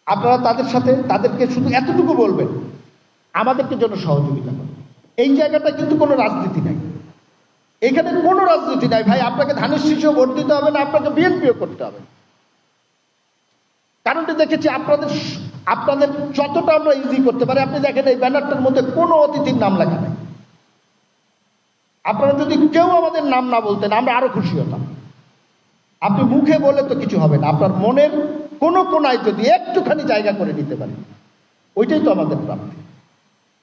আপনারা তাদের সাথে তাদেরকে শুধু এতটুকু বলবেন আমাদেরকে যেন সহযোগিতা করেন। এই জায়গাটা কিন্তু কোনো রাজনীতি নাই, এখানে কোনো রাজনীতি নাই ভাই। আপনাকে ধানের শীষেও ভোট দিতে হবে না, আপনাকে বিএনপিও করতে হবে। কারণটা দেখেছি আপনাদের যতটা আমরা ইজি করতে পারি। আপনি দেখেন এই ব্যানারটার মধ্যে কোনো অতিথির নাম লেখা নেই। আপনারা যদি কেউ আমাদের নাম না বলতেন আমরা আরো খুশি হতাম। আপনি মুখে বলে তো কিছু হবে না, আপনার মনের কোনো কোনায় যদি একটুখানি জায়গা করে নিতে পারেন ওইটাই তো আমাদের প্রাপ্তি।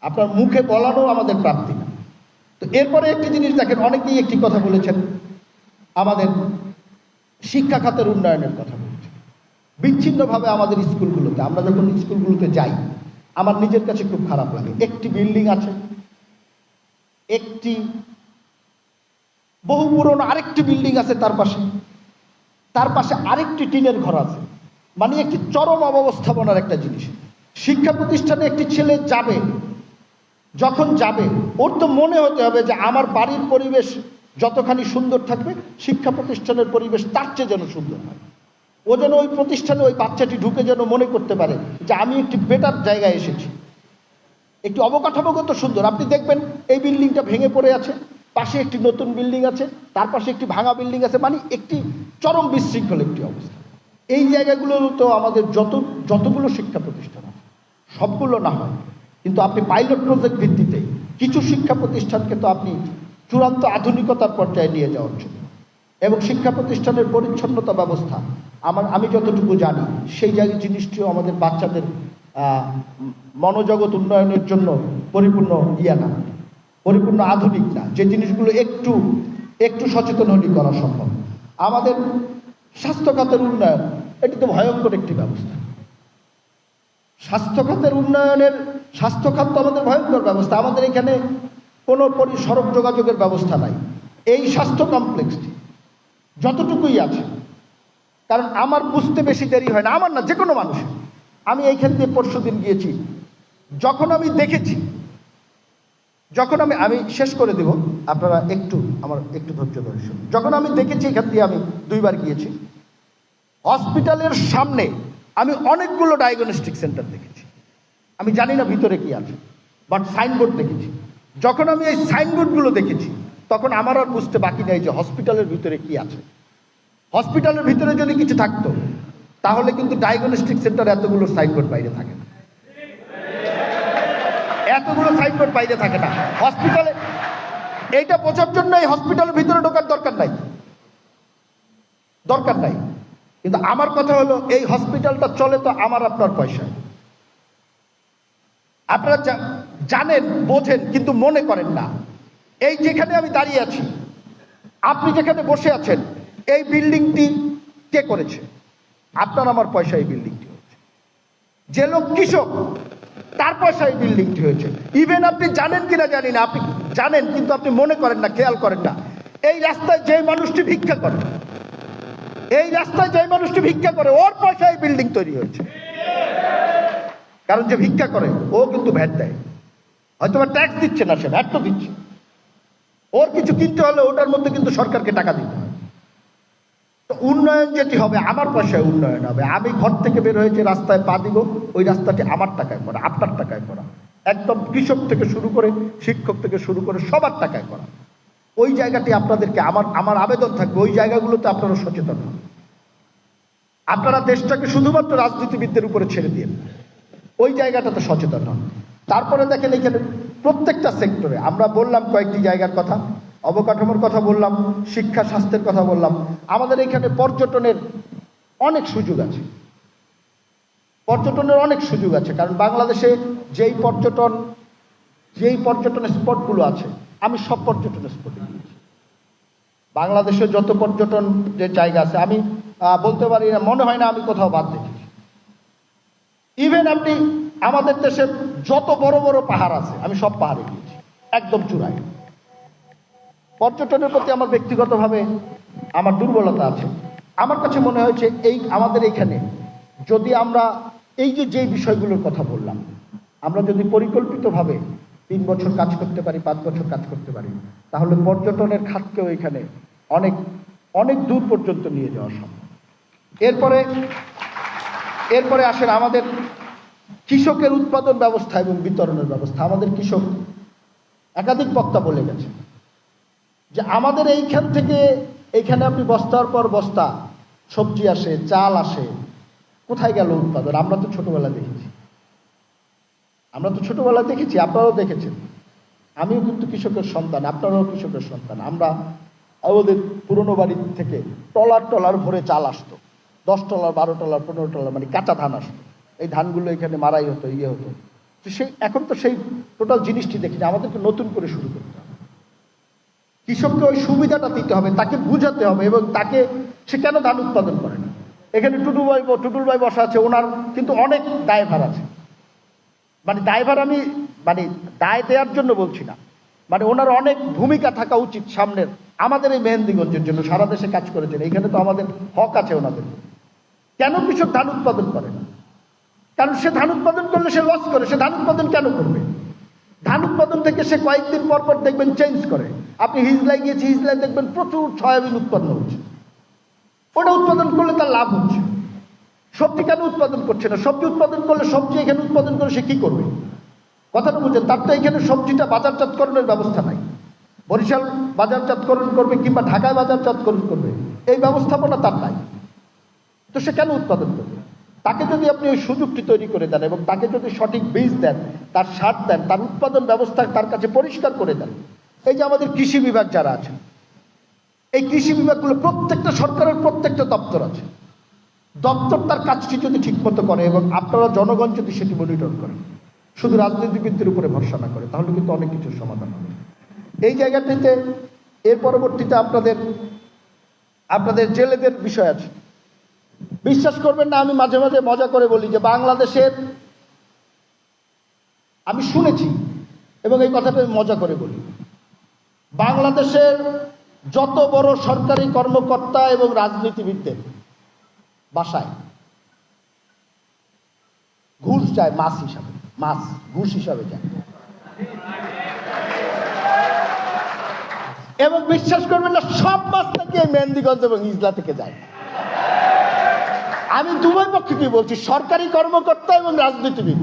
আপনার মুখে বলানো আমাদের প্রাপ্তি না। তো এরপরে একটি জিনিস দেখেন, অনেকেই একটি কথা বলেছেন, আমাদের শিক্ষা খাতের উন্নয়নের কথা বলেছেন বিচ্ছিন্নভাবে। আমাদের স্কুলগুলোতে আমরা যখন স্কুলগুলোতে যাই আমার নিজের কাছে খুব খারাপ লাগে। একটি বিল্ডিং আছে, একটি বহু পুরনো আরেকটি বিল্ডিং আছে, তার পাশে আরেকটি টিনের ঘর আছে। মানে একটি চরম অব্যবস্থাপনার একটা জিনিস। শিক্ষা প্রতিষ্ঠানে একটি ছেলে যাবে, যখন যাবে ওর তো মনে হতে হবে যে আমার বাড়ির পরিবেশ যতখানি সুন্দর থাকবে শিক্ষা প্রতিষ্ঠানের পরিবেশ তার চেয়ে যেন সুন্দর হয়। ও যেন ওই প্রতিষ্ঠানে ওই বাচ্চাটি ঢুকে যেন মনে করতে পারে যে আমি একটি বেটার জায়গায় এসেছি। একটি অবকাঠামোগত সুন্দর। আপনি দেখবেন এই বিল্ডিংটা ভেঙে পড়ে আছে, পাশে একটি নতুন বিল্ডিং আছে, তার পাশে একটি ভাঙা বিল্ডিং আছে, মানে একটি চরম বিশৃঙ্খল একটি অবস্থা। এই জায়গাগুলো তো আমাদের যতগুলো শিক্ষা প্রতিষ্ঠান আছে সবগুলো না হয়, কিন্তু আপনি পাইলট প্রজেক্ট ভিত্তিতে কিছু শিক্ষা প্রতিষ্ঠানকে তো আপনি চূড়ান্ত আধুনিকতার পর্যায়ে নিয়ে যাওয়ার জন্য, এবং শিক্ষা প্রতিষ্ঠানের পরিচ্ছন্নতা ব্যবস্থা আমি যতটুকু জানি সেই জায়গায় জিনিসটিও আমাদের বাচ্চাদের মনোজগৎ উন্নয়নের জন্য পরিপূর্ণ না, পরিপূর্ণ আধুনিক না। যে জিনিসগুলো একটু সচেতন হলেই করা সম্ভব। আমাদের স্বাস্থ্য খাতের উন্নয়ন এটি তো ভয়ঙ্কর একটি ব্যবস্থা। স্বাস্থ্য খাত তো আমাদের ভয়ঙ্কর ব্যবস্থা। আমাদের এখানে কোনো সড়ক যোগাযোগের ব্যবস্থা নাই। এই স্বাস্থ্য কমপ্লেক্সটি যতটুকুই আছে, কারণ আমার বুঝতে বেশি দেরি হয় না, আমার না, যে কোনো মানুষের। আমি এইখান দিয়ে পরশুদিন গিয়েছি, যখন আমি দেখেছি, আমি শেষ করে দেব, আপনারা আমার একটু ধৈর্য ধরে শুনুন। যখন আমি দেখেছি, এখান দিয়ে আমি 2 বার গিয়েছি, হসপিটালের সামনে আমি অনেকগুলো ডায়াগনস্টিক সেন্টার দেখেছি। আমি জানি না ভিতরে কি আছে, বাট সাইনবোর্ড দেখেছি। যখন আমি এই সাইনবোর্ডগুলো দেখেছি তখন আমার আর বুঝতে বাকি নেই যে হসপিটালের ভিতরে কি আছে। হসপিটালের ভিতরে যদি কিছু থাকতো তাহলে কিন্তু ডায়াগনস্টিক সেন্টার এতগুলো সাইনবোর্ড বাইরে থাকে না, হসপিটালে এইটা বোঝার জন্য এই হসপিটালের ভিতরে ঢোকার দরকার নাই। কিন্তু আমার কথা হলো এই হসপিটালটা চলে তো আমার আপনার পয়সায়। আপনারা জানেন, বোঝেন, কিন্তু মনে করেন না। এই যেখানে আমি দাঁড়িয়ে আছি, আপনি যেখানে বসে আছেন, এই বিল্ডিংটি কে করেছে? আপনার আমার পয়সা এই বিল্ডিংটি হয়েছে। যে লোক কৃষক তার পয়সা এই বিল্ডিংটি হয়েছে। ইভেন আপনি জানেন কিনা জানি না, আপনি জানেন কিন্তু আপনি মনে করেন না, খেয়াল করেন না। এই রাস্তায় যে মানুষটি ভিক্ষা করে ওর পয়সা এই বিল্ডিং তৈরি হয়েছে। কারণ যে ভিক্ষা করে ও কিন্তু ভ্যাট দেয়, হয়তো বা ট্যাক্স দিচ্ছে না, সে ভ্যাট তো দিচ্ছে। ওর কিছু কিনতে হলে ওটার মধ্যে কিন্তু সরকারকে টাকা দিতে হয়। তো উন্নয়ন যেটি হবে আমার পয়সায় উন্নয়ন হবে। আমি ঘর থেকে বের হয়েছে, রাস্তায় পা দিব, ওই রাস্তাটি আমার টাকায় করা, আপনার টাকায় করা, একদম কৃষক থেকে শুরু করে শিক্ষক থেকে শুরু করে সবার টাকায় করা। ওই জায়গাটি আপনাদেরকে আমার আবেদন থাকবে, ওই জায়গাগুলোতে আপনারা সচেতন হন। আপনারা দেশটাকে শুধুমাত্র রাজনীতিবিদদের উপরে ছেড়ে দিয়ে ওই জায়গাটাতে সচেতন হন। তারপরে দেখেন এখানে প্রত্যেকটা সেক্টরে আমরা বললাম, কয়েকটি জায়গার কথা, অবকাঠামোর কথা বললাম, শিক্ষা স্বাস্থ্যের কথা বললাম। আমাদের এখানে পর্যটনের অনেক সুযোগ আছে, কারণ বাংলাদেশে যেই পর্যটন স্পটগুলো আছে, আমি সব পর্যটন স্পটে গিয়েছি। বাংলাদেশে যত পর্যটন যে জায়গা আছে আমি বলতে পারি না, মনে হয় না আমি কোথাও বাদ দেখেছি। ইভেন আপনি আমাদের দেশের যত বড় বড় পাহাড় আছে আমি সব পাহাড়ে গিয়েছি, একদম চূড়ায়। পর্যটনের প্রতি আমার ব্যক্তিগতভাবে আমার দুর্বলতা আছে। আমার কাছে মনে হয়েছে আমাদের এইখানে যদি আমরা যে বিষয়গুলোর কথা বললাম, আমরা যদি পরিকল্পিতভাবে 3 বছর কাজ করতে পারি, 5 বছর কাজ করতে পারি, তাহলে পর্যটনের খাতকেও এখানে অনেক অনেক দূর পর্যন্ত নিয়ে যাওয়া সম্ভব। এরপরে এরপরে আসেন আমাদের কৃষকের উৎপাদন ব্যবস্থা এবং বিতরণের ব্যবস্থা। আমাদের কৃষক, একাধিক বক্তা বলে গেছে যে আমাদের এইখান থেকে এইখানে আপনি বস্তার পর বস্তা সবজি আসে, চাল আসে, কোথায় গেল উৎপাদন? আমরা তো ছোটবেলায় দেখেছি, আপনারাও দেখেছেন। আমিও কিন্তু কৃষকের সন্তান, আপনারাও কৃষকের সন্তান। আমরা আমাদের পুরনো বাড়ি থেকে টলার ভরে চাল আসতো, 10 টলার, 12 টলার, 15 টলার, মানে কাঁচা ধান আসতো। এই ধানগুলো এখানে মারাই হতো, হতো। তো এখন তো সেই টোটাল জিনিসটি দেখি না, আমাদেরকে নতুন করে শুরু করতে হবে। কৃষককে ওই সুবিধাটা দিতে হবে, তাকে বুঝাতে হবে, এবং তাকে সে কেন ধান উৎপাদন করে না। এখানে টুটুল ভাই বসা আছে, ওনার কিন্তু অনেক দায়ভার আছে। মানে দায়ভার আমি দায় দেওয়ার জন্য বলছি না, ওনার অনেক ভূমিকা থাকা উচিত সামনের, আমাদের এই মেহেন্দিগঞ্জের জন্য। সারা দেশে কাজ করেছেন, এখানে তো আমাদের হক আছে ওনাদের। কেন কৃষক ধান উৎপাদন করে না? কারণ সে ধান উৎপাদন করলে সে লস করে। সে ধান উৎপাদন কেন করবে? ধান উৎপাদন থেকে সে কয়েকদিন পর দেখবেন চেঞ্জ করে। আপনি হিজলায় গিয়েছি, হিজলায় দেখবেন প্রচুর সয়াবিন উৎপন্ন হচ্ছে, ওটা উৎপাদন করলে তার লাভ হচ্ছে। সবজি কেন উৎপাদন করছে না? সবজি উৎপাদন করলে, সবজি এখানে উৎপাদন করে সে কি করবে? কথাটা বুঝেন। তার তো এখানে সবজিটা বাজারজাতকরণের ব্যবস্থা নাই। বরিশাল বাজারজাতকরণ করবে কিংবা ঢাকায় বাজারজাতকরণ করবে, এই ব্যবস্থাপনা তার নাই। তো সে কেন উৎপাদন করবে? তাকে যদি আপনি ওই সুযোগটি তৈরি করে দেন এবং তাকে যদি সঠিক বীজ দেন, তার সার দেন, তার উৎপাদন ব্যবস্থা তার কাছে পরিষ্কার করে দেন। এই যে আমাদের কৃষি বিভাগ যারা আছে, এই কৃষি বিভাগগুলো প্রত্যেকটা সরকারের প্রত্যেকটা দপ্তর আছে। দপ্তর তার কাজটি যদি ঠিকমতো করে এবং আপনারা জনগণ যদি সেটি মনিটর করেন, শুধু রাজনীতিবিদদের উপরে ভরসা না করে, তাহলে কিন্তু অনেক কিছুর সমাধান হবে। এই জায়গাটিতে এর পরবর্তীতে আপনাদের জেলেদের বিষয় আছে। বিশ্বাস করবেন না, আমি মাঝে মাঝে মজা করে বলি যে বাংলাদেশের, আমি শুনেছি এবং এই কথাটা আমি মজা করে বলি, বাংলাদেশের যত বড় সরকারি কর্মকর্তা এবং রাজনীতিবিদদের বাসায় ঘুষ যায়, ঘুষ হিসাবে যায়। এবং বিশ্বাস করবেন না, সব মাছ থেকে মেহেন্দিগঞ্জ এবং ইজলা থেকে যায়। আমি দুই পক্ষে কি বলছি, সরকারি কর্মকর্তা এবং রাজনীতিবিদ।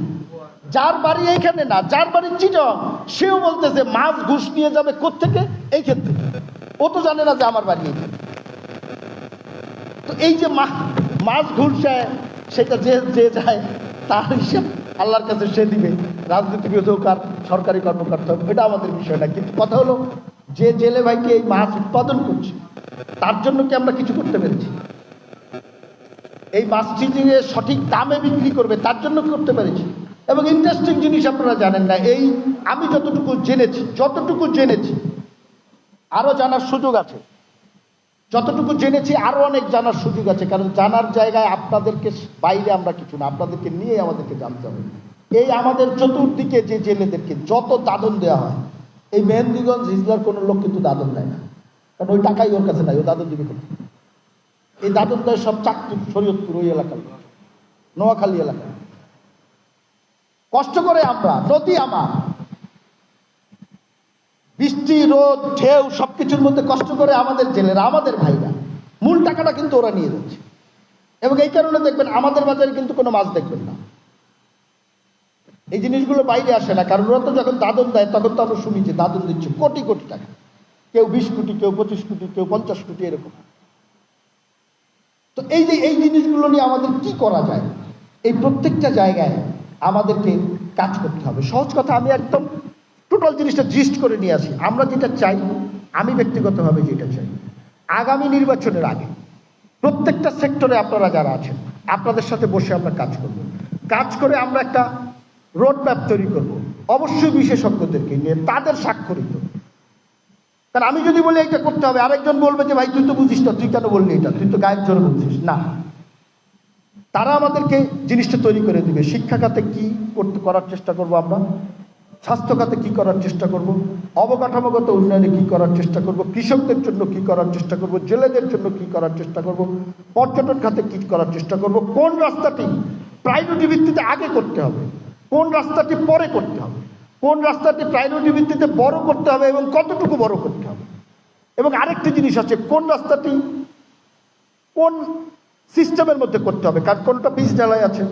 যার বাড়ি এইখানে না, যার বাড়ি চিটং, সেও বলতেছে মাছ ঘুষ নিয়ে যাবে কোত্থেকে? এই ক্ষেত্রে ও তো জানে না যে আমার বাড়ি এইখানে। তো এই যে মাছ ঘুষ যায়, সেটা যে যায় তার হিসাব আল্লাহর কাছে সে দিবে। রাজনীতিবিদ হোক আর সরকারি কর্মকর্তা হোক, এটা আমাদের বিষয় না। কিন্তু কথা হলো, যে জেলে ভাইকে এই মাছ উৎপাদন করছে, তার জন্য কি আমরা কিছু করতে পেরেছি? এই মাছটি যে সঠিক দামে বিক্রি করবে, তার জন্য করতে পেরেছি। এবং ইন্টারেস্টিং জিনিস আপনারা জানেন না, এই আমি যতটুকু জেনেছি, আরো জানার সুযোগ আছে। যতটুকু জেনেছি আরো অনেক জানার সুযোগ আছে, কারণ জানার জায়গায় আপনাদেরকে বাইরে আমরা কিছু না, আপনাদেরকে নিয়ে আমাদেরকে জানতে হবে। এই আমাদের চতুর্দিকে যে জেলেদেরকে যত দাদন দেওয়া হয়, এই মেহেন্দিগঞ্জ হিজলার কোনো লোক কিন্তু দাদন দেয় না, কারণ ওই টাকাই ওর কাছে নাই, ও দাদন দিবে কোথায়? এই দাদন দেয় সব চাকরি, শরীয়তপুর ওই এলাকার, নোয়াখালী এলাকা। কষ্ট করে আমরা, নদী আমার, বৃষ্টি, রোদ, ঢেউ সবকিছুর মধ্যে কষ্ট করে আমাদের জেলেরা, আমাদের ভাইরা, মূল টাকাটা কিন্তু ওরা নিয়ে যাচ্ছে। এবং এই কারণে দেখবেন আমাদের বাজারে কিন্তু কোনো মাছ দেখবেন না। এই জিনিসগুলো বাইরে আসে না, কারণ ওরা তো যখন দাদন দেয় তখন তো আমরা শুনি যে দাদন দিচ্ছে কোটি কোটি টাকা, কেউ 20 কোটি, কেউ 25 কোটি, কেউ 50 কোটি, এরকম। তো এই যে এই জিনিসগুলো নিয়ে আমাদের কি করা যায়, এই প্রত্যেকটা জায়গায় আমাদেরকে কাজ করতে হবে। সহজ কথা, আমি একদম টোটাল জিনিসটা জিস্ট করে নিয়ে আসি। আমরা যেটা চাই, আমি ব্যক্তিগতভাবে যেটা চাই, আগামী নির্বাচনের আগে প্রত্যেকটা সেক্টরে আপনারা যারা আছেন, আপনাদের সাথে বসে আমরা কাজ করব। কাজ করে আমরা একটা রোড ম্যাপ তৈরি করব, অবশ্যই বিশেষজ্ঞদেরকে নিয়ে, তাদের স্বাক্ষরিত। কারণ আমি যদি বলি এটা করতে হবে, আরেকজন বলবে যে ভাই তুই তো বুঝিস না, তুই কেন বললি এটা, তুই তো গায়ের জোরে বলছিস না। তারা আমাদেরকে জিনিসটা তৈরি করে দিবে। শিক্ষা খাতে কি করার চেষ্টা করব আমরা, স্বাস্থ্য খাতে কি করার চেষ্টা করব, অবকাঠামোগত উন্নয়নে কি করার চেষ্টা করব, কৃষকদের জন্য কি করার চেষ্টা করব, জেলেদের জন্য কি করার চেষ্টা করব, পর্যটন খাতে কি করার চেষ্টা করব, কোন রাস্তাটি প্রায়োরিটি ভিত্তিতে আগে করতে হবে, কোন রাস্তাটি পরে করতে হবে, কোন রাস্তাটি প্রায়োরিটি ভিত্তিতে বড় করতে হবে এবং কতটুকু বড় করতে হবে। এবং আরেকটি জিনিস আছে, কোন রাস্তাটি কোন সিস্টেমের মধ্যে করতে হবে, কারণ কোনোটা পিচ ঢালাই আছে,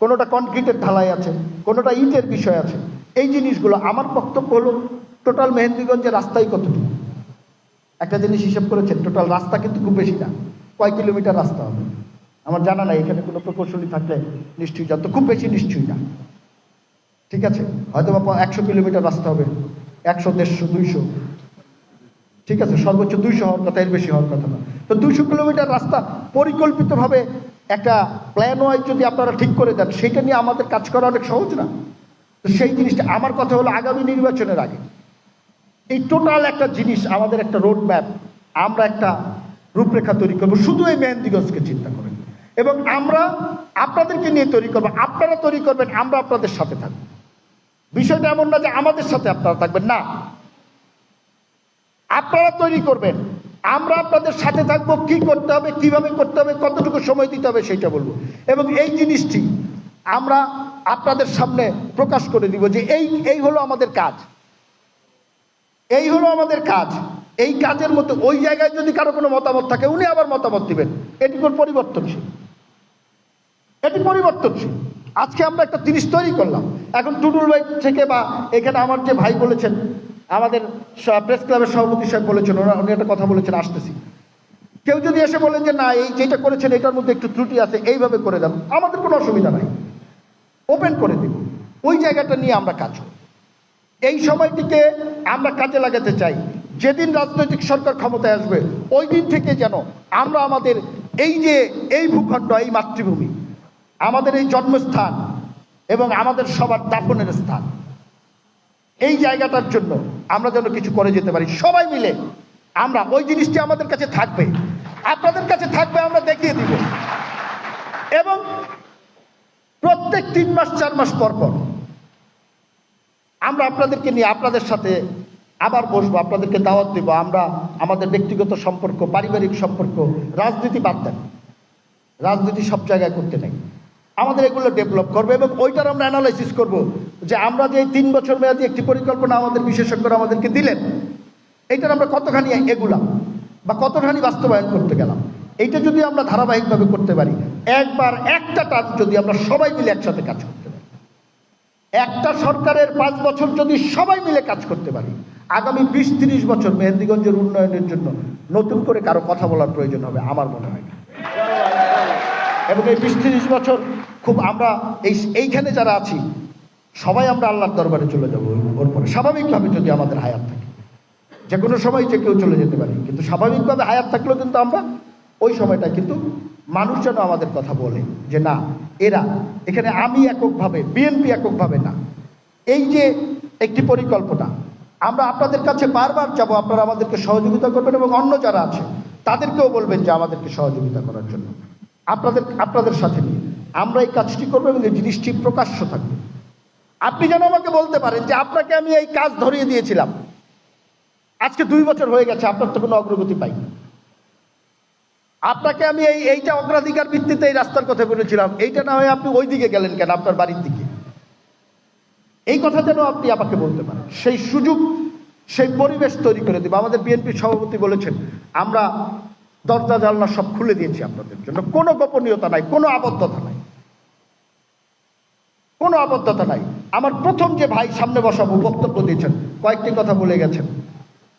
কোনোটা কনক্রিটের ঢালাই আছে, কোনোটা ইটের বিষয় আছে। এই জিনিসগুলো আমার বক্তব্য হলো টোটাল মেহেন্দিগঞ্জের রাস্তাই কতটুকু একটা জিনিস হিসাব করেছেন, টোটাল রাস্তা কিন্তু খুব বেশি না, কয় কিলোমিটার রাস্তা হবে আমার জানা নাই, এখানে কোনো প্রকৌশলী থাকলে নিশ্চয়ই জানতো, খুব বেশি নিশ্চয়ই না, ঠিক আছে, হয়তো বা 100 কিলোমিটার রাস্তা হবে, 100, 150, 200, ঠিক আছে, সর্বোচ্চ 200 হওয়ার কথা, এর বেশি হওয়ার কথা না। তো 200 কিলোমিটার রাস্তা পরিকল্পিতভাবে একটা প্ল্যান ওয়াইজ যদি আপনারা ঠিক করে দেন, সেটা নিয়ে আমাদের কাজ করা অনেক সহজ না? তো সেই জিনিসটা আমার কথা হলো আগামী নির্বাচনের আগে এই টোটাল একটা জিনিস, আমাদের একটা রোড ম্যাপ, আমরা একটা রূপরেখা তৈরি করবো, শুধু এই মেহেন্দিগঞ্জকে চিন্তা করেন, এবং আমরা আপনাদেরকে নিয়ে তৈরি করবো, আপনারা তৈরি করবেন, আমরা আপনাদের সাথে থাকবো। বিষয়টা এমন না যে আমাদের সাথে আপনারা থাকবেন, না, আপনারা তৈরি করবেন, আমরা আপনাদের সাথে থাকবো, কি করতে হবে, কিভাবে করতে হবে, কতটুকু সময় দিতে হবে সেটা বলবো, এবং এই জিনিসটি আমরা আপনাদের সামনে প্রকাশ করে দিব যে এই হলো আমাদের কাজ, এই হলো আমাদের কাজ। এই কাজের মধ্যে ওই জায়গায় যদি কারো কোনো মতামত থাকে উনি আবার মতামত দিবেন, এটি কোন পরিবর্তনশীল, এটি পরিবর্তনশীল। আজকে আমরা একটা জিনিস তৈরি করলাম, এখন টুটুল ভাই থেকে বা এখানে আমার যে ভাই বলেছেন, আমাদের প্রেস ক্লাবের সভাপতি সাহেব বলেছেন, উনি একটা কথা বলেছেন, আসতেছি, কেউ যদি এসে বলেন যে না এই যেটা করেছেন এটার মধ্যে একটু ত্রুটি আছে, এইভাবে করে দেন, আমাদের কোনো অসুবিধা নাই, ওপেন করে দিব, ওই জায়গাটা নিয়ে আমরা কাজ করব। এই সময়টিকে আমরা কাজে লাগাতে চাই, যেদিন রাজনৈতিক সরকার ক্ষমতায় আসবে ওই দিন থেকে যেন আমরা আমাদের এই ভূখণ্ড, এই মাতৃভূমি, আমাদের এই জন্মস্থান এবং আমাদের সবার দাফনের স্থান, এই জায়গাটার জন্য আমরা যেন কিছু করে যেতে পারি সবাই মিলে। আমরা ওই জিনিসটি আমাদের কাছে থাকবে, আপনাদের কাছে থাকবে, আমরা দেখিয়ে দিব, এবং প্রত্যেক 3 মাস 4 মাস পর পর আমরা আপনাদেরকে নিয়ে আপনাদের সাথে আবার বসবো, আপনাদেরকে দাওয়াত দিব। আমরা আমাদের ব্যক্তিগত সম্পর্ক, পারিবারিক সম্পর্ক, রাজনীতি বাদ দেন, রাজনীতি সব জায়গায় করতে নেই, আমাদের এগুলো ডেভেলপ করবে, এবং ওইটার আমরা অ্যানালাইসিস করব যে আমরা যে 3 বছর মেয়াদী একটি পরিকল্পনা আমাদের বিশেষজ্ঞরা আমাদেরকে দিলেন, এইটার আমরা কতখানি এগুলাম বা কতখানি বাস্তবায়ন করতে গেলাম, এইটা যদি আমরা ধারাবাহিকভাবে করতে পারি, একবার একটা টার্ম যদি আমরা সবাই মিলে একসাথে কাজ করতে পারি, একটা সরকারের 5 বছর যদি সবাই মিলে কাজ করতে পারি, আগামী 20-30 বছর মেহেন্দিগঞ্জের উন্নয়নের জন্য নতুন করে কারো কথা বলার প্রয়োজন হবে আমার মনে হয়। এবং এই 20-30 বছর খুব আমরা এইখানে যারা আছি সবাই আমরা আল্লাহর দরবারে চলে যাবো ওর পরে, স্বাভাবিকভাবে যদি আমাদের হায়াত থাকে, যে কোনো সময় যে কেউ চলে যেতে পারে, কিন্তু স্বাভাবিকভাবে হায়াত থাকলেও কিন্তু আমরা ওই সময়টা কিন্তু মানুষ যেন আমাদের কথা বলে যে না এরা এখানে, আমি এককভাবে, বিএনপি এককভাবে না, এই যে একটি পরিকল্পনা, আমরা আপনাদের কাছে বারবার যাব, আপনারা আমাদেরকে সহযোগিতা করবেন, এবং অন্য যারা আছে তাদেরকেও বলবেন যে আমাদেরকে সহযোগিতা করার জন্য, আপনাদের সাথে নিয়ে আমরা এই কাজটি করবো, এবং এই জিনিসটি প্রকাশ্য থাকবে। আপনি যেন আমাকে বলতে পারেন যে আপনাকে আমি এই কাজ ধরিয়ে দিয়েছিলাম, আজকে 2 বছর হয়ে গেছে, আপনার তো কোনো অগ্রগতি পাইনি, আপনাকে আমি এইটা অগ্রাধিকার ভিত্তিতে এই রাস্তার কথা বলেছিলাম, এইটা না হয়ে আপনি ওই দিকে গেলেন কেন, আপনার বাড়ির দিকে, এই কথা যেন আপনি আমাকে বলতে পারেন, সেই সুযোগ, সেই পরিবেশ তৈরি করে দিব। আমাদের বিএনপির সভাপতি বলেছেন আমরা দরজা জানলা সব খুলে দিয়েছি আপনাদের জন্য, কোনো গোপনীয়তা নাই, কোনো আবদ্ধতা নাই, কোনো আবদ্ধতা নাই। আমার প্রথম যে ভাই সামনে বসাবো বক্তব্য দিয়েছেন, কয়েকটি কথা বলে গেছেন,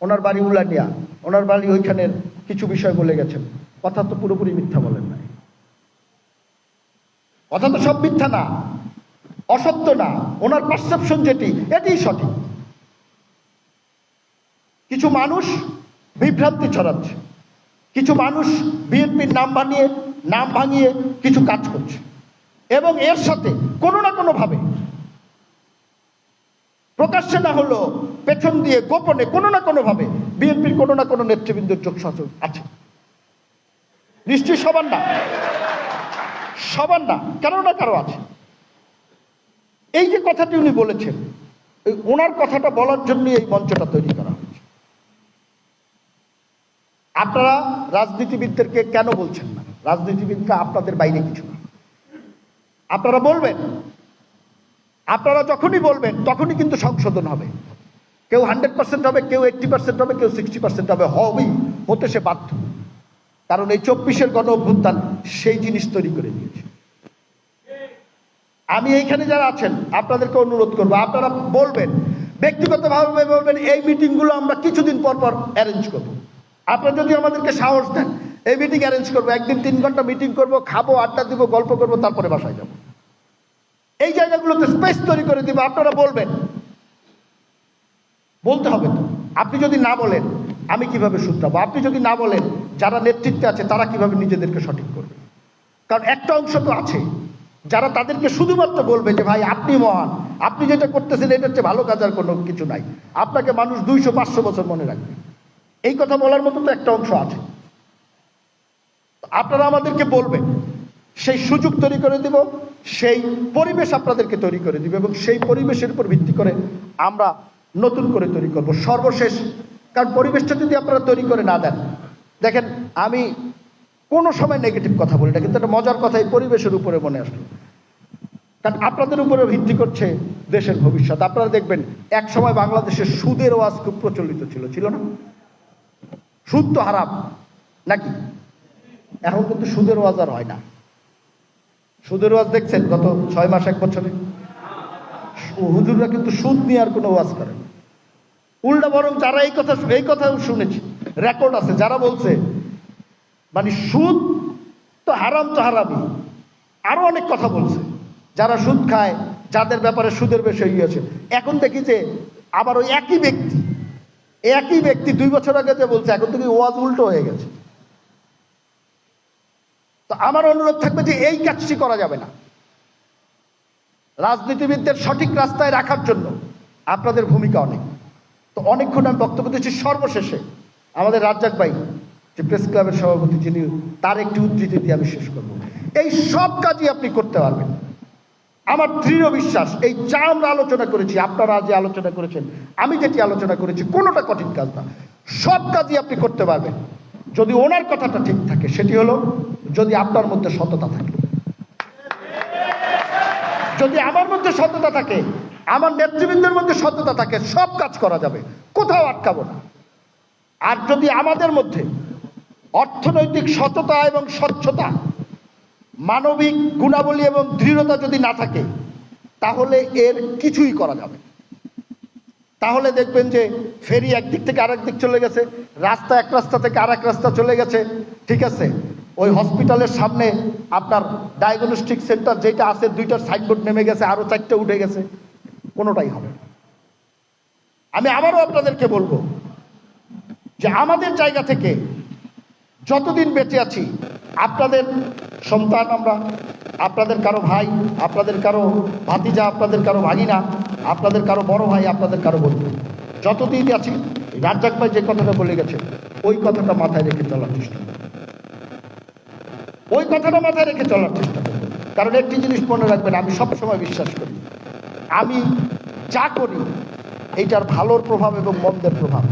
ওনার বাড়ি উলানিয়া, ওনার বাড়ি ওইখানের কিছু বিষয় বলে গেছেন, কথা তো পুরোপুরি মিথ্যা বলেন নাই, কথা তো সব মিথ্যা না, অসত্য না, ওনার পারসেপশন যেটি এটিই সঠিক। কিছু মানুষ বিভ্রান্তি ছড়াচ্ছে, কিছু মানুষ বিএনপির নাম ভাঙিয়ে কিছু কাজ করছে, এবং এর সাথে কোনো না কোনোভাবে প্রকাশ্যে না হলো পেছন দিয়ে গোপনে কোনো না কোনোভাবে বিএনপির কোনো না কোনো নেতৃবৃন্দের যোগসাজশ আছে, নিশ্চয়ই সবার না, কারো না কারো আছে। এই যে কথাটি উনি বলেছেন, ওনার কথাটা বলার জন্য এই মঞ্চটা তৈরি করা হয়েছে। আপনারা রাজনীতিবিদদেরকে কেন বলছেন না? রাজনীতিবিদরা আপনাদের বাইরে কিছু না, আপনারা বলবেন, আপনারা যখনই বলবেন তখনই কিন্তু সংশোধন হবে, কেউ 100% হবে, কেউ 80% হবে, কেউ 60% হবে, হতে সে বাধ্য। কারণ এই 24-এর গণ অভ্যুত্থান সেই জিনিস তৈরি করে দিয়েছে। আমি এইখানে যারা আছেন আপনাদেরকে অনুরোধ করবো, আপনারা বলবেন, ব্যক্তিগতভাবে বলবেন এই মিটিংগুলো আমরা কিছুদিন পর পর অ্যারেঞ্জ করবো। আপনারা যদি আমাদেরকে সাহস দেন এই মিটিং অ্যারেঞ্জ করবো, একদিন 3 ঘন্টা মিটিং করবো, খাবো, আড্ডা দিব, গল্প করবো, তারপরে বাসায় যাবো। এই জায়গাগুলোতে স্পেস তৈরি করে দিব। আপনারা বলবেন, বলতে হবে তো। আপনি যদি না বলেন আমি কিভাবে শুধরাবো? আপনি যদি না বলেন যারা নেতৃত্বে আছে তারা কিভাবে নিজেদেরকে সঠিক করবে? কারণ একটা অংশ তো আছে যারা তাদেরকে শুধুমাত্র বলবে যে ভাই আপনি মহান, আপনি যেটা করতেছেন এটার চেয়ে ভালো কাজ আর কোনো কিছু নাই, আপনাকে মানুষ 200-500 বছর মনে রাখবে। এই কথা বলার মতো তো একটা অংশ আছে। আপনারা আমাদেরকে বলবেন, সেই সুযোগ তৈরি করে দিব, সেই পরিবেশ আপনাদেরকে তৈরি করে দিব, এবং সেই পরিবেশের উপর ভিত্তি করে আমরা নতুন করে তৈরি করব। সর্বশেষ, কারণ পরিবেশটা যদি আপনারা তৈরি করে না দেন, দেখেন আমি কোনো সময় নেগেটিভ কথা বলি না, কিন্তু একটা মজার কথা এই পরিবেশের উপরে মনে আসলো, কারণ আপনাদের উপরে ভিত্তি করছে দেশের ভবিষ্যৎ। আপনারা দেখবেন এক সময় বাংলাদেশের সুদের ওয়াজ খুব প্রচলিত ছিল না? সুদ তো হারাম নাকি? এখন কিন্তু সুদের ওয়াজ আর হয় না। সুদের ওয়াজ দেখছেন গত 6 মাস 1 বছরে হুজুররা কিন্তু সুদ নিয়ে আর কোনো ওয়াজ করেন। উল্টা বরং যারা এই কথা শুনেছি, রেকর্ড আছে, যারা বলছে মানে সুদ তো হারামই, আরো অনেক কথা বলছে যারা সুদ খায়, যাদের ব্যাপারে সুদের বেশি হয়েছে। এখন দেখি যে আবার ওই একই ব্যক্তি 2 বছর আগে যে বলছে, এখন থেকে ওয়াজ উল্টো হয়ে গেছে। তো আমার অনুরোধ থাকবে যে এই কাজটি করা যাবে না। রাজনীতিবিদদের সঠিক রাস্তায় রাখার জন্য আপনাদের ভূমিকা অনেক। তো অনেকক্ষণ আমি বক্তব্য দিচ্ছি। সর্বশেষে আমাদের রাজ্জাক ভাই যে প্রেস ক্লাবের সভাপতি, যিনি, তার একটি উদ্ধৃতি দিয়ে আমি শেষ করব। এই সব কাজই আপনি করতে পারবেন। আমার দৃঢ় বিশ্বাস, এই যা আমরা আলোচনা করেছি, আপনারা যে আলোচনা করেছেন, আমি যেটি আলোচনা করেছি, কোনোটা কঠিন কাজ না। সব কাজই আপনি করতে পারবেন যদি ওনার কথাটা ঠিক থাকে। সেটি হলো যদি আপনার মধ্যে সততা থাকে, যদি আমার মধ্যে সততা থাকে, আমার নেতৃবৃন্দের মধ্যে সততা থাকে, সব কাজ করা যাবে, কোথাও আটকাবো না। আর যদি আমাদের মধ্যে অর্থনৈতিক সততা এবং স্বচ্ছতা, মানবিক গুণাবলী এবং দৃঢ়তা যদি না থাকে, তাহলে এর কিছুই করা যাবে। তাহলে দেখবেন যে ফেরি একদিক থেকে আরেক দিক চলে গেছে, রাস্তা এক রাস্তা থেকে আরেক রাস্তা চলে গেছে, ঠিক আছে। ওই হসপিটালের সামনে আপনার ডায়াগনস্টিক সেন্টার যেটা আছে, 2টা সাইনবোর্ড নেমে গেছে, আরো 4টে উঠে গেছে, কোনোটাই হবে না। আমি আবারও আপনাদেরকে বলবো যে আমাদের জায়গা থেকে যতদিন বেঁচে আছি, আপনাদের সন্তান আমরা, আপনাদের কারো ভাই, আপনাদের কারো ভাতিজা, আপনাদের কারো ভাগিনা, আপনাদের কারো বড় ভাই, আপনাদের কারো বন্ধু, যতদিন আছি, রাজ্জাক ভাই যে কথাটা বলে গেছে ওই কথাটা মাথায় রেখে চলার চেষ্টা করব, ওই কথাটা মাথায় রেখে চলার চেষ্টা করব। কারণ একটি জিনিস মনে রাখবেন, আমি সবসময় বিশ্বাস করি, আমি যা করি এইটার ভালোর প্রভাব এবং মন্দের প্রভাব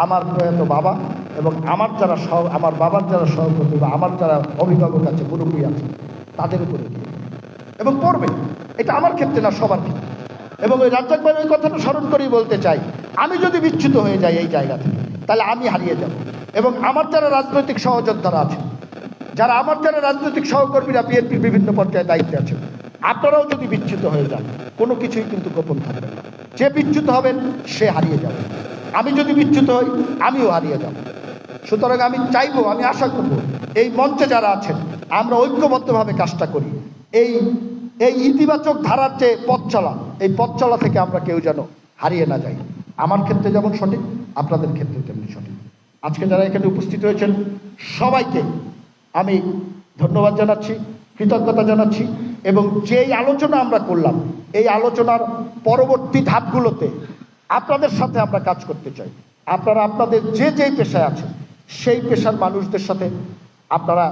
আমার প্রয়াত বাবা এবং আমার যারা আমার বাবার যারা সহকর্মী বা আমার যারা অভিভাবক আছে, মুরব্বী আছে, তাদের উপরে দিয়ে এবং পড়বে। এটা আমার ক্ষেত্রে না, সবার ক্ষেত্রে। এবং ওই রাজ্জাক ভাই ওই কথাটা স্মরণ করেই বলতে চাই, আমি যদি বিচ্যুত হয়ে যাই এই জায়গা থেকে, তাহলে আমি হারিয়ে যাব। এবং আমার যারা রাজনৈতিক সহযোদ্ধারা আছে, যারা আমার যারা রাজনৈতিক সহকর্মীরা বিএনপির বিভিন্ন পর্যায়ে দায়িত্বে আছেন, আপনারাও যদি বিচ্যুত হয়ে যান, কোনো কিছুই কিন্তু গোপন থাকবে না। যে বিচ্যুত হবেন সে হারিয়ে যাবে। আমি যদি বিচ্যুত হই, আমিও হারিয়ে যাব। সুতরাং আমি চাইবো, আমি আশা করব এই মঞ্চে যারা আছেন আমরা ঐক্যবদ্ধভাবে কাজটা করি। এই ইতিবাচক ধারার যে পথ চলা, এই পথ চলা থেকে আমরা কেউ যেন হারিয়ে না যাই। আমার ক্ষেত্রে যেমন সঠিক, আপনাদের ক্ষেত্রে তেমনি সঠিক। আজকে যারা এখানে উপস্থিত হয়েছেন সবাইকে আমি ধন্যবাদ জানাচ্ছি, কৃতজ্ঞতা জানাচ্ছি। এবং যেই আলোচনা আমরা করলাম, এই আলোচনার পরবর্তী ধাপগুলোতে আপনাদের সাথে আমরা কাজ করতে চাই। আপনারা আপনাদের যে যেই পেশায় আছেন সেই পেশার মানুষদের সাথে আপনারা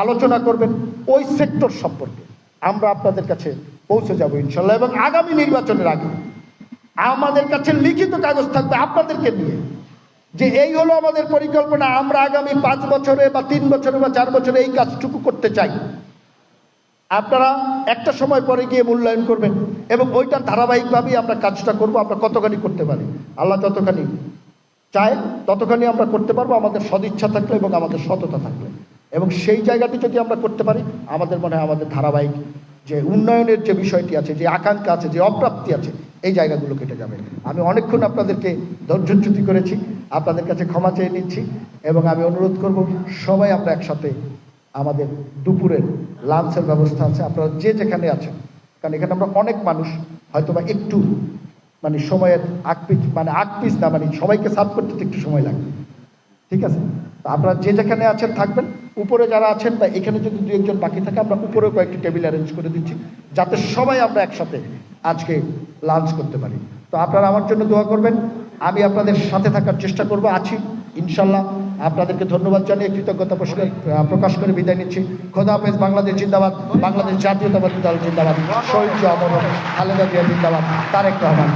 আলোচনা করবেন ওই সেক্টর সম্পর্কে। আমরা আপনাদের কাছে পৌঁছে যাব ইনশাল্লাহ। এবং আগামী নির্বাচনের আগে আমাদের কাছে লিখিত কাগজ থাকবে আপনাদেরকে নিয়ে, যে এই হলো আমাদের পরিকল্পনা, আমরা আগামী 5 বছরে বা 3 বছরে বা 4 বছরে এই কাজটুকু করতে চাই। আপনারা একটা সময় পরে গিয়ে মূল্যায়ন করবেন এবং ওইটার ধারাবাহিকভাবেই আমরা কাজটা করব। আমরা কতখানি করতে পারি, আল্লাহ যতখানি চায় ততখানি আমরা করতে পারবো, আমাদের সদিচ্ছা থাকলে এবং আমাদের সততা থাকলে। এবং সেই জায়গাটি যদি আমরা করতে পারি, আমাদের মনে হয় আমাদের ধারাবাহিক যে উন্নয়নের যে বিষয়টি আছে, যে আকাঙ্ক্ষা আছে, যে অপ্রাপ্তি আছে, এই জায়গাগুলো কেটে যাবে। আমি অনেকক্ষণ আপনাদেরকে ধৈর্যচ্যুতি করেছি, আপনাদের কাছে ক্ষমা চেয়ে নিচ্ছি এবং আমি অনুরোধ করব সবাই আমরা একসাথে আমাদের দুপুরের লাঞ্চের ব্যবস্থা আছে, আপনারা যে যেখানে আছেন, কারণ এখানে আমরা অনেক মানুষ, হয়তোবা একটু মানে সময়ের আগ পিছ না, মানে সবাইকে সার্ভ করতে একটু সময় লাগবে, ঠিক আছে? তো আপনারা যে যেখানে আছেন থাকবেন, উপরে যারা আছেন বা এখানে যদি দু একজন বাকি থাকে, আমরা উপরেও কয়েকটি টেবিল অ্যারেঞ্জ করে দিচ্ছি, যাতে সবাই আমরা একসাথে আজকে লাঞ্চ করতে পারি। তো আপনারা আমার জন্য দোয়া করবেন, আমি আপনাদের সাথে থাকার চেষ্টা করব, আছি ইনশাল্লাহ। আপনাদেরকে ধন্যবাদ জানিয়ে কৃতজ্ঞতা প্রকাশ করে বিদায় নিচ্ছি। খোদা হাফেজ। বাংলাদেশ জিন্দাবাদ, বাংলাদেশ জাতীয়তাবাদী দল জিন্দাবাদ, শহীদ অমর খালেদা জিয়া জিন্দাবাদ, তারেক রহমান।